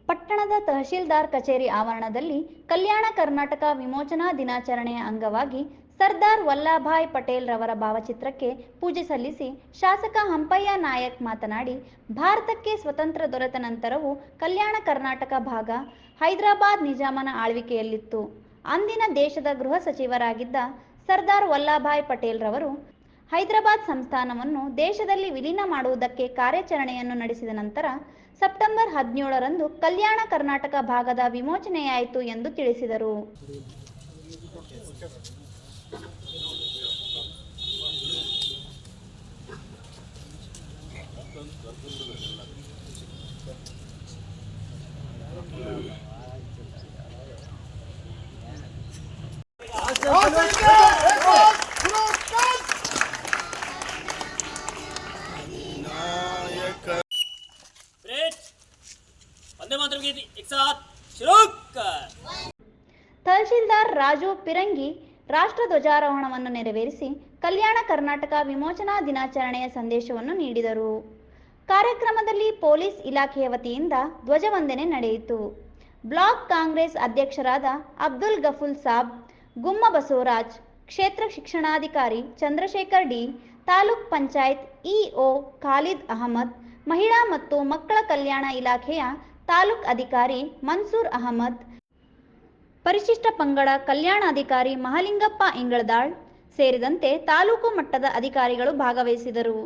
ಪಟ್ಟಣದ ತಹಶೀಲ್ದಾರ್ ಕಚೇರಿ ಆವರಣದಲ್ಲಿ ಕಲ್ಯಾಣ ಕರ್ನಾಟಕ ವಿಮೋಚನಾ ದಿನಾಚರಣೆಯ ಅಂಗವಾಗಿ ಸರ್ದಾರ್ ವಲ್ಲಭಭಾಯ್ ಪಟೇಲ್ ರವರ ಭಾವಚಿತ್ರಕ್ಕೆ ಪೂಜೆ ಸಲ್ಲಿಸಿ ಶಾಸಕ ಹಂಪಯ್ಯ ನಾಯಕ್ ಮಾತನಾಡಿ, ಭಾರತಕ್ಕೆ ಸ್ವತಂತ್ರ ದೊರೆತ ನಂತರವೂ ಕಲ್ಯಾಣ ಕರ್ನಾಟಕ ಭಾಗ ಹೈದರಾಬಾದ್ ನಿಜಾಮನ ಆಳ್ವಿಕೆಯಲ್ಲಿತ್ತು. ಅಂದಿನ ದೇಶದ ಗೃಹ ಸಚಿವರಾಗಿದ್ದ ಸರ್ದಾರ್ ವಲ್ಲಭಭಾಯ್ ಪಟೇಲ್ ರವರು ಹೈದರಾಬಾದ್ ಸಂಸ್ಥಾನವನ್ನು ದೇಶದಲ್ಲಿ ವಿಲೀನ ಮಾಡುವುದಕ್ಕೆ ಕಾರ್ಯಾಚರಣೆಯನ್ನು ನಡೆಸಿದ ನಂತರ ಸೆಪ್ಟೆಂಬರ್ 17ರಂದು ಕಲ್ಯಾಣ ಕರ್ನಾಟಕ ಭಾಗದ ವಿಮೋಚನೆಯಾಯಿತು ಎಂದು ತಿಳಿಸಿದರು. ತಹಶೀಲ್ದಾರ್ ರಾಜು ಪಿರಂಗಿ ರಾಷ್ಟ್ರ ಧ್ವಜಾರೋಹಣವನ್ನು ನೆರವೇರಿಸಿ ಕಲ್ಯಾಣ ಕರ್ನಾಟಕ ವಿಮೋಚನಾ ದಿನಾಚರಣೆಯ ಸಂದೇಶವನ್ನು ನೀಡಿದರು. ಕಾರ್ಯಕ್ರಮದಲ್ಲಿ ಪೊಲೀಸ್ ಇಲಾಖೆಯ ವತಿಯಿಂದ ಧ್ವಜವಂದನೆ ನಡೆಯಿತು. ಬ್ಲಾಕ್ ಕಾಂಗ್ರೆಸ್ ಅಧ್ಯಕ್ಷರಾದ ಅಬ್ದುಲ್ ಗಫೂಲ್ ಸಾಬ್, ಗುಮ್ಮ ಬಸವರಾಜ್, ಕ್ಷೇತ್ರ ಶಿಕ್ಷಣಾಧಿಕಾರಿ ಚಂದ್ರಶೇಖರ್ ಡಿ, ತಾಲೂಕ್ ಪಂಚಾಯತ್ ಇಒ ಖಾಲಿದ್ ಅಹಮದ್, ಮಹಿಳಾ ಮತ್ತು ಮಕ್ಕಳ ಕಲ್ಯಾಣ ಇಲಾಖೆಯ ತಾಲೂಕ್ ಅಧಿಕಾರಿ ಮನ್ಸೂರ್ ಅಹಮದ್, ಪರಿಶಿಷ್ಟ ಪಂಗಡ ಕಲ್ಯಾಣಾಧಿಕಾರಿ ಮಹಲಿಂಗಪ್ಪ ಇಂಗಳದಾಳ್ ಸೇರಿದಂತೆ ತಾಲೂಕು ಮಟ್ಟದ ಅಧಿಕಾರಿಗಳು ಭಾಗವಹಿಸಿದರು.